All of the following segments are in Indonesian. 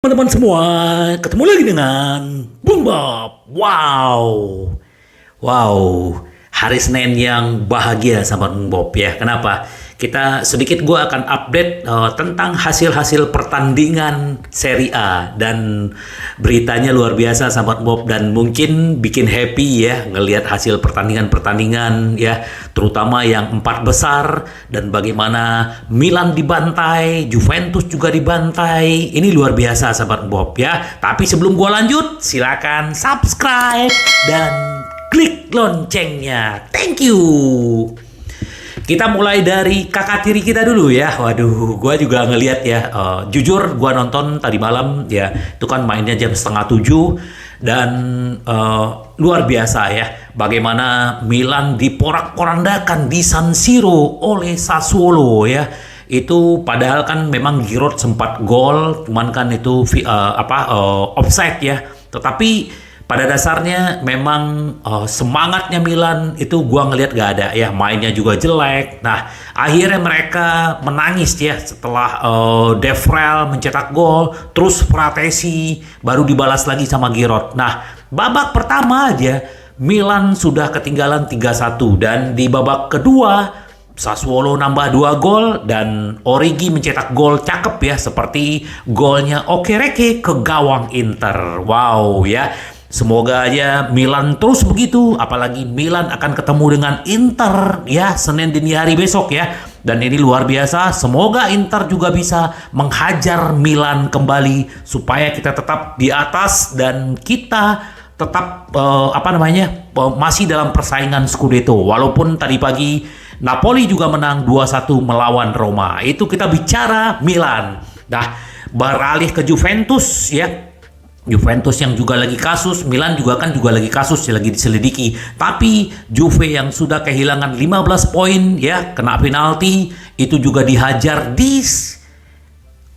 Teman-teman semua, ketemu lagi dengan Bung Bob. Wow, wow, hari Senin yang bahagia sama Bung Bob ya. Kenapa? Gue akan update tentang hasil-hasil pertandingan Serie A dan beritanya luar biasa sama Bob dan mungkin bikin happy ya ngelihat hasil pertandingan-pertandingan ya, terutama yang empat besar dan bagaimana Milan dibantai, Juventus juga dibantai. Ini luar biasa sahabat Bob ya. Tapi sebelum gua lanjut, silakan subscribe dan klik loncengnya. Thank you. Kita mulai dari kakak tiri kita dulu ya. Waduh, gue juga ngelihat ya. Jujur, gue nonton tadi malam ya. Itu kan mainnya jam 6:30 dan luar biasa ya. Bagaimana Milan diporak-porandakan di San Siro oleh Sassuolo ya. Itu padahal kan memang Giroud sempat gol, cuman kan itu offside ya. Tetapi pada dasarnya memang semangatnya Milan itu gua ngelihat gak ada ya, mainnya juga jelek. Nah, akhirnya mereka menangis ya setelah De Vrij mencetak gol, terus Fratesi baru dibalas lagi sama Giroud. Nah, babak pertama aja Milan sudah ketinggalan 3-1 dan di babak kedua Sassuolo nambah 2 gol dan Origi mencetak gol cakep ya, seperti golnya Okereke ke gawang Inter. Wow ya. Semoga aja Milan terus begitu, apalagi Milan akan ketemu dengan Inter ya Senin dini hari besok ya. Dan ini luar biasa, semoga Inter juga bisa menghajar Milan kembali supaya kita tetap di atas dan kita tetap masih dalam persaingan Scudetto. Walaupun tadi pagi Napoli juga menang 2-1 melawan Roma. Itu kita bicara Milan. Nah, beralih ke Juventus ya. Juventus yang juga lagi kasus, Milan juga lagi kasus, lagi diselidiki. Tapi Juve yang sudah kehilangan 15 poin ya, kena penalti, itu juga dihajar di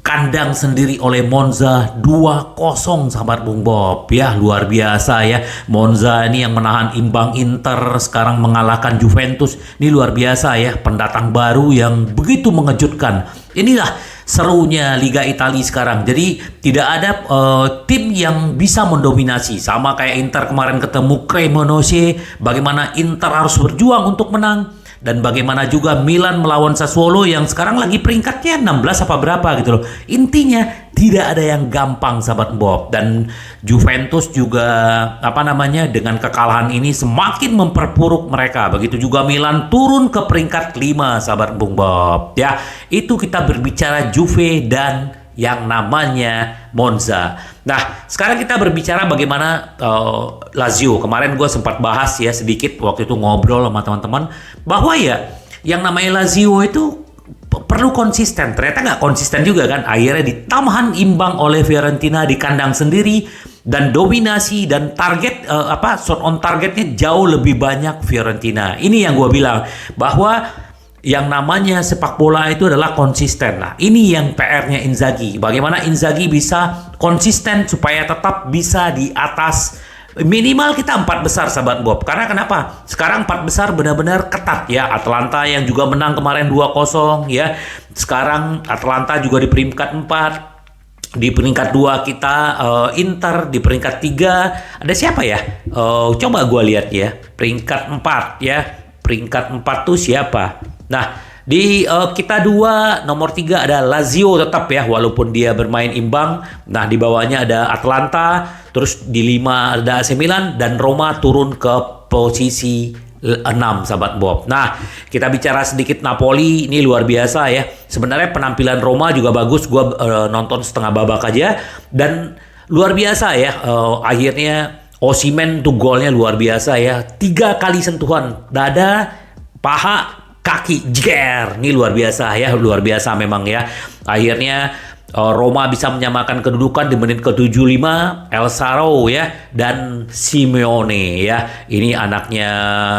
kandang sendiri oleh Monza 2-0 sahabat Bung Bob ya, luar biasa ya. Monza ini yang menahan imbang Inter, sekarang mengalahkan Juventus. Ini luar biasa ya, pendatang baru yang begitu mengejutkan. Inilah serunya Liga Italia sekarang. Jadi tidak ada tim yang bisa mendominasi. Sama kayak Inter kemarin ketemu Cremonese, bagaimana Inter harus berjuang untuk menang. Dan bagaimana juga Milan melawan Sassuolo yang sekarang lagi peringkatnya 16 apa berapa gitu loh. Intinya tidak ada yang gampang sahabat Bob. Dan Juventus juga dengan kekalahan ini semakin memperburuk mereka. Begitu juga Milan turun ke peringkat 5 sahabat Bung Bob. Ya, itu kita berbicara Juve dan yang namanya Monza. Nah, sekarang kita berbicara bagaimana Lazio. Kemarin gue sempat bahas ya sedikit waktu itu ngobrol sama teman-teman bahwa ya yang namanya Lazio itu perlu konsisten. Ternyata nggak konsisten juga kan. Akhirnya ditahan imbang oleh Fiorentina di kandang sendiri dan dominasi dan target shot on targetnya jauh lebih banyak Fiorentina. Ini yang gue bilang bahwa yang namanya sepak bola itu adalah konsisten. Nah, ini yang PR-nya Inzaghi. Bagaimana Inzaghi bisa konsisten supaya tetap bisa di atas minimal kita 4 besar sahabat Bob. Karena kenapa? Sekarang 4 besar benar-benar ketat ya. Atlanta yang juga menang kemarin 2-0 ya. Sekarang Atlanta juga di peringkat 4. Di peringkat 2 kita Inter, di peringkat 3 ada siapa ya? Coba gue lihat ya. Peringkat 4 ya. Peringkat 4 tuh siapa? Nah, di kita 2, nomor 3 ada Lazio tetap ya, walaupun dia bermain imbang. Nah, di bawahnya ada Atlanta, terus di 5 ada AC Milan, dan Roma turun ke posisi 6 sahabat Bob. Nah, kita bicara sedikit Napoli, ini luar biasa ya. Sebenarnya penampilan Roma juga bagus, gue nonton setengah babak aja, dan luar biasa ya. Akhirnya Osimhen tuh golnya luar biasa ya. 3 kali sentuhan dada, paha, kaki, jeger. Ini luar biasa ya, luar biasa memang ya. Akhirnya Roma bisa menyamakan kedudukan di menit ke-75, El Saro ya, dan Simeone ya. Ini anaknya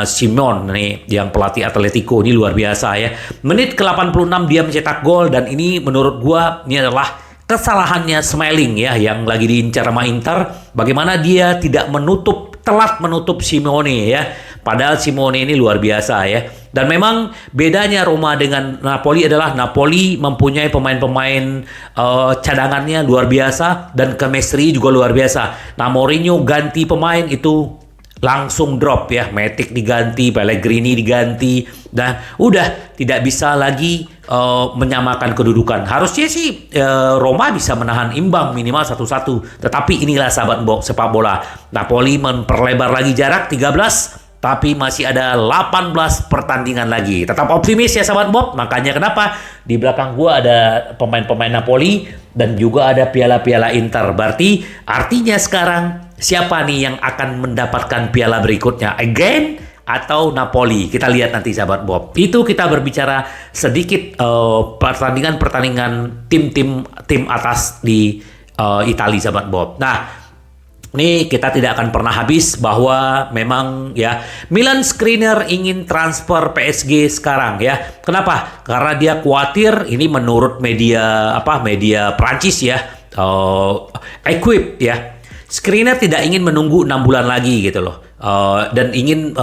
Simon nih, yang pelatih Atletico. Ini luar biasa ya. Menit ke-86 dia mencetak gol, dan ini menurut gua ini adalah kesalahannya Smalling ya, yang lagi diincar sama Inter. Bagaimana dia tidak telat menutup Simeone ya. Padahal Simone ini luar biasa ya. Dan memang bedanya Roma dengan Napoli adalah Napoli mempunyai pemain-pemain cadangannya luar biasa dan chemistry juga luar biasa. Nah, Mourinho ganti pemain itu langsung drop ya, Matic diganti, Pellegrini diganti, dan udah tidak bisa lagi menyamakan kedudukan. Harusnya sih Roma bisa menahan imbang minimal 1-1, tetapi inilah sahabat sepak bola, Napoli memperlebar lagi jarak 13, tapi masih ada 18 pertandingan lagi. Tetap optimis ya sahabat Bob. Makanya kenapa di belakang gua ada pemain-pemain Napoli dan juga ada piala-piala Inter. Berarti artinya sekarang siapa nih yang akan mendapatkan piala berikutnya? Again atau Napoli? Kita lihat nanti sahabat Bob. Itu kita berbicara sedikit pertandingan tim atas di Italia sahabat Bob. Nah, ini kita tidak akan pernah habis bahwa memang ya Milan Skriniar ingin transfer PSG sekarang ya. Kenapa? Karena dia khawatir, ini menurut media Prancis ya, Equipe ya. Skriniar tidak ingin menunggu 6 bulan lagi gitu loh. Dan ingin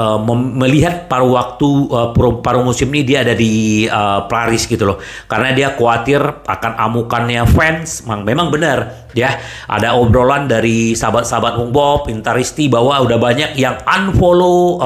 melihat paruh musim ini dia ada di Paris gitu loh, karena dia khawatir akan amukannya fans. Memang benar ya, ada obrolan dari sahabat-sahabat Bob Interisti bahwa udah banyak yang unfollow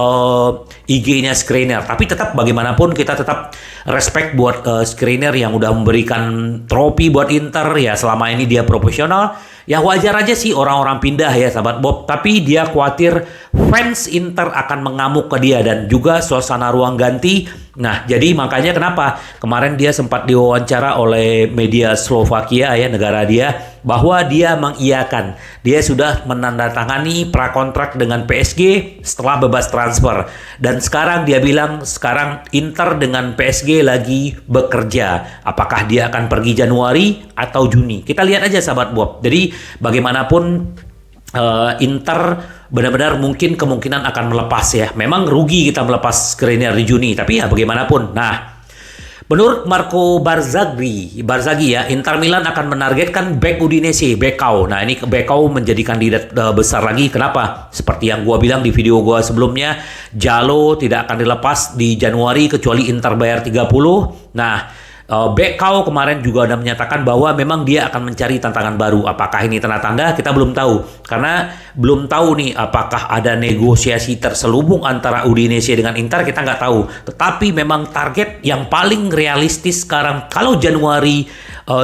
IG-nya Skriniar, tapi tetap bagaimanapun kita tetap respect buat Skriniar yang udah memberikan trofi buat Inter ya. Selama ini dia profesional. Ya wajar aja sih orang-orang pindah ya sahabat Bob, tapi dia khawatir fans Inter akan mengamuk ke dia dan juga suasana ruang ganti. Nah, jadi makanya kenapa kemarin dia sempat diwawancara oleh media Slovakia ya, negara dia, bahwa dia mengiyakan dia sudah menandatangani prakontrak dengan PSG setelah bebas transfer, dan sekarang dia bilang sekarang Inter dengan PSG lagi bekerja. Apakah dia akan pergi Januari atau Juni? Kita lihat aja sahabat Bob. Jadi bagaimanapun Inter benar-benar mungkin kemungkinan akan melepas ya. Memang rugi kita melepas Skriniar di Juni, tapi ya bagaimanapun. Nah, menurut Marco Barzagli ya, Inter Milan akan menargetkan back Udinese, Becao. Nah, ini Becao menjadi kandidat besar lagi. Kenapa? Seperti yang gua bilang di video gua sebelumnya, Jalo tidak akan dilepas di Januari kecuali Inter bayar 30. Nah, Becao kemarin juga sudah menyatakan bahwa memang dia akan mencari tantangan baru. Apakah ini tanda-tanda? Kita belum tahu. Karena belum tahu nih apakah ada negosiasi terselubung antara Udinese dengan Inter, kita nggak tahu. Tetapi memang target yang paling realistis sekarang kalau Januari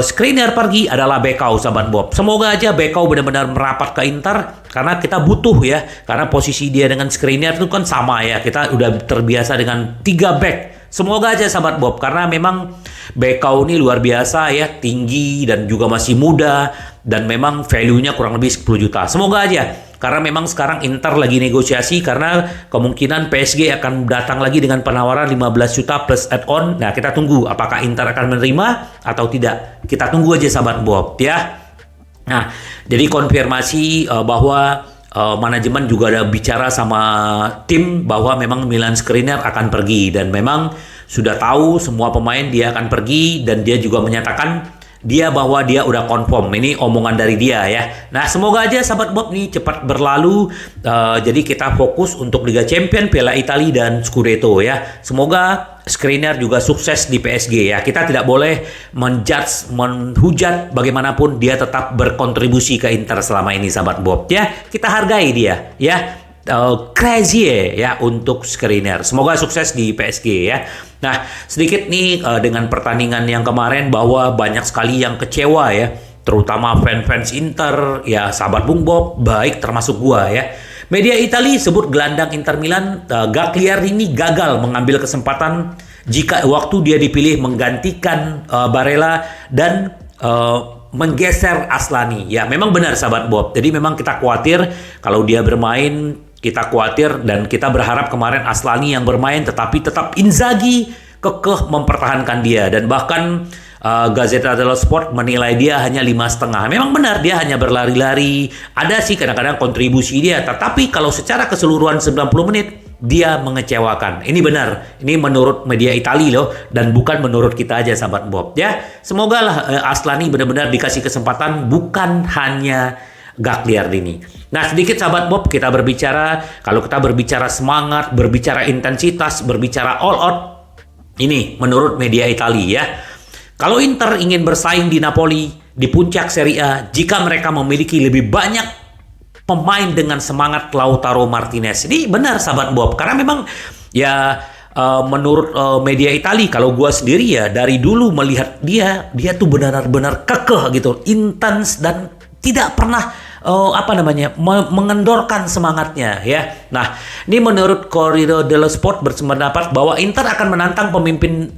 Skriniar pergi adalah Becao sahabat Bob. Semoga aja Becao benar-benar merapat ke Inter, karena kita butuh ya. Karena posisi dia dengan Skriniar itu kan sama ya. Kita udah terbiasa dengan 3 back. Semoga aja sahabat Bob, karena memang Becao ini luar biasa ya, tinggi dan juga masih muda, dan memang value-nya kurang lebih 10 juta. Semoga aja, karena memang sekarang Inter lagi negosiasi, karena kemungkinan PSG akan datang lagi dengan penawaran 15 juta plus add-on. Nah, kita tunggu apakah Inter akan menerima atau tidak. Kita tunggu aja sahabat Bob ya. Nah, jadi konfirmasi bahwa manajemen juga ada bicara sama tim bahwa memang Milan Skriniar akan pergi, dan memang sudah tahu semua pemain dia akan pergi, dan dia juga menyatakan bahwa dia udah confirm. Ini omongan dari dia ya. Nah, semoga aja sahabat Bob nih cepat berlalu. Jadi kita fokus untuk Liga Champions, Piala Italia dan Scudetto ya. Semoga Skriniar juga sukses di PSG ya. Kita tidak boleh menghujat, bagaimanapun dia tetap berkontribusi ke Inter selama ini sahabat Bob ya. Kita hargai dia ya. Crazy ya untuk Skriniar. Semoga sukses di PSG ya. Nah, sedikit nih dengan pertandingan yang kemarin bahwa banyak sekali yang kecewa ya, terutama fans-fans Inter ya sahabat Bung Bob, baik termasuk gua ya. Media Italia sebut gelandang Inter Milan Gagliardini gagal mengambil kesempatan jika waktu dia dipilih menggantikan Barella dan menggeser Aslani. Ya, memang benar sahabat Bob. Jadi memang kita khawatir kalau dia bermain, kita khawatir dan kita berharap kemarin Aslani yang bermain, tetapi tetap Inzaghi kekeh mempertahankan dia, dan bahkan Gazzetta dello Sport menilai dia hanya 5,5. Memang benar dia hanya berlari-lari, ada sih kadang-kadang kontribusi dia, tetapi kalau secara keseluruhan 90 menit dia mengecewakan. Ini benar, ini menurut media Italia loh, dan bukan menurut kita aja sahabat Bob ya. Semoga lah Aslani benar-benar dikasih kesempatan, bukan hanya Gagliardini. Nah, sedikit sahabat Bob, kalau kita berbicara semangat, berbicara intensitas, berbicara all out, ini menurut media Italia ya. Kalau Inter ingin bersaing di Napoli di puncak Serie A, jika mereka memiliki lebih banyak pemain dengan semangat Lautaro Martinez. Ini benar sahabat Bob, karena memang ya menurut media Italia, kalau gua sendiri ya dari dulu melihat dia tuh benar-benar kekeh gitu, intens dan tidak pernah mengendorkan semangatnya ya. Nah, ini menurut Corriere dello Sport berpendapat bahwa Inter akan menantang pemimpin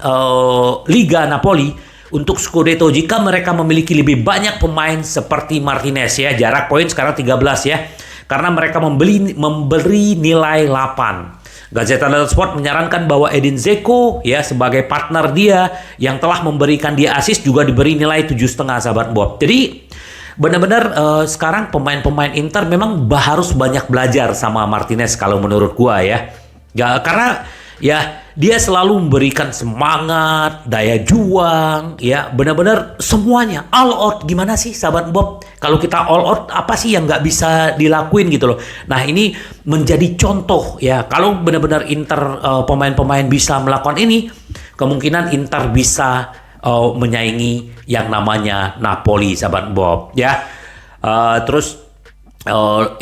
Liga Napoli untuk Scudetto jika mereka memiliki lebih banyak pemain seperti Martinez ya. Jarak poin sekarang 13 ya. Karena mereka memberi nilai 8. Gazzetta dello Sport menyarankan bahwa Edin Dzeko ya sebagai partner dia yang telah memberikan dia assist juga diberi nilai 7,5 sahabat Bob. Jadi benar-benar sekarang pemain-pemain Inter memang harus banyak belajar sama Martinez kalau menurut gua ya. Ya karena ya dia selalu memberikan semangat, daya juang, ya benar-benar semuanya all out. Gimana sih sahabat Bob? Kalau kita all out apa sih yang nggak bisa dilakuin gitu loh. Nah ini menjadi contoh ya. Kalau benar-benar Inter pemain-pemain bisa melakukan ini, kemungkinan Inter bisa menyaingi yang namanya Napoli sahabat Bob ya. Terus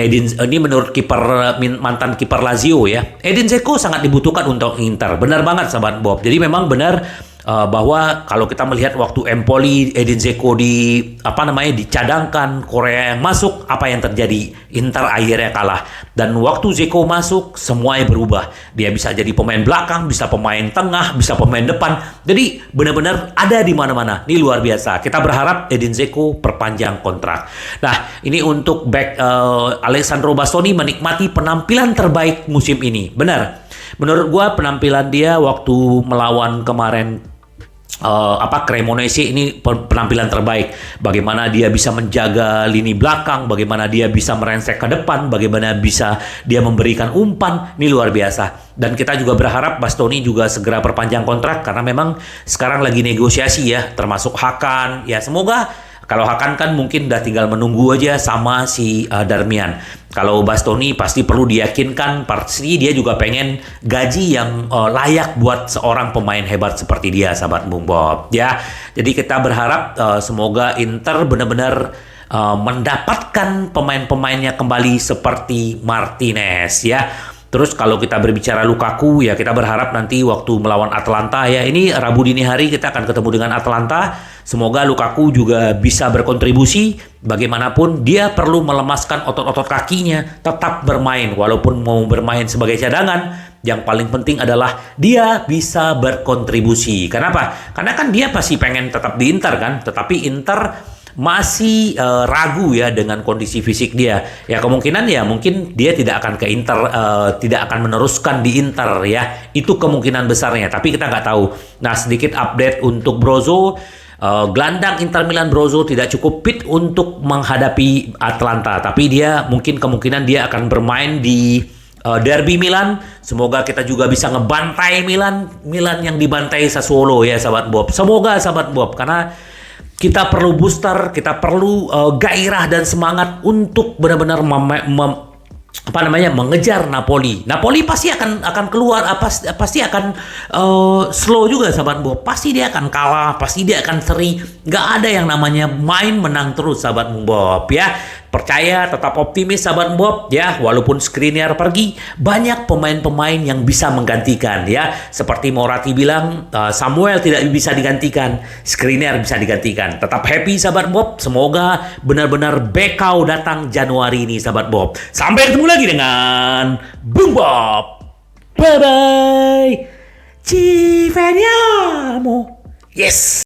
ini menurut mantan kiper Lazio ya, Edin Dzeko sangat dibutuhkan untuk Inter. Benar banget sahabat Bob. Jadi memang benar bahwa kalau kita melihat waktu Empoli Edin Dzeko dicadangkan, Korea yang masuk, apa yang terjadi? Inter akhirnya kalah. Dan waktu Dzeko masuk, semuanya berubah. Dia bisa jadi pemain belakang, bisa pemain tengah, bisa pemain depan. Jadi benar-benar ada di mana-mana. Ini luar biasa. Kita berharap Edin Dzeko perpanjang kontrak. Nah, ini untuk back Alessandro Bastoni menikmati penampilan terbaik musim ini. Benar. Menurut gua penampilan dia waktu melawan kemarin Cremonese ini penampilan terbaik. Bagaimana dia bisa menjaga lini belakang, bagaimana dia bisa merensek ke depan, bagaimana bisa dia memberikan umpan, ini luar biasa. Dan kita juga berharap Bastoni juga segera perpanjang kontrak karena memang sekarang lagi negosiasi ya, termasuk Hakan. Ya semoga kalau Hakan kan mungkin udah tinggal menunggu aja sama si Darmian. Kalau Bastoni pasti perlu diyakinkan, pasti dia juga pengen gaji yang layak buat seorang pemain hebat seperti dia, sahabat Bung Bob. Ya, jadi kita berharap semoga Inter benar-benar mendapatkan pemain-pemainnya kembali seperti Martinez. Ya. Terus kalau kita berbicara Lukaku, ya kita berharap nanti waktu melawan Atalanta ya, ini Rabu dini hari kita akan ketemu dengan Atalanta. Semoga Lukaku juga bisa berkontribusi. Bagaimanapun dia perlu melemaskan otot-otot kakinya, tetap bermain. Walaupun mau bermain sebagai cadangan, yang paling penting adalah dia bisa berkontribusi. Kenapa? Karena kan dia pasti pengen tetap di Inter kan, tetapi Inter masih ragu ya dengan kondisi fisik dia. Ya kemungkinan ya mungkin dia tidak akan ke Inter, tidak akan meneruskan di Inter ya. Itu kemungkinan besarnya, tapi kita nggak tahu. Nah sedikit update untuk Brozo. Gelandang Inter Milan Brozo tidak cukup fit untuk menghadapi Atalanta, tapi dia mungkin kemungkinan dia akan bermain di derby Milan. Semoga kita juga bisa ngebantai Milan yang dibantai Sassuolo ya sahabat Bob. Semoga sahabat Bob, karena kita perlu booster, kita perlu gairah dan semangat untuk benar-benar mengejar Napoli. Napoli pasti akan keluar, pasti akan slow juga sahabat Bob. Pasti dia akan kalah, pasti dia akan seri. Nggak ada yang namanya main menang terus sahabat Bob ya. Percaya, tetap optimis sahabat Bob ya. Walaupun Skriniar pergi, banyak pemain-pemain yang bisa menggantikan ya. Seperti Moratti bilang, Samuel tidak bisa digantikan, Skriniar bisa digantikan. Tetap happy sahabat Bob. Semoga benar-benar Bekau datang Januari ini sahabat Bob. Sampai ketemu lagi dengan Bung Bob. Bye bye. Ci vediamo. Yes.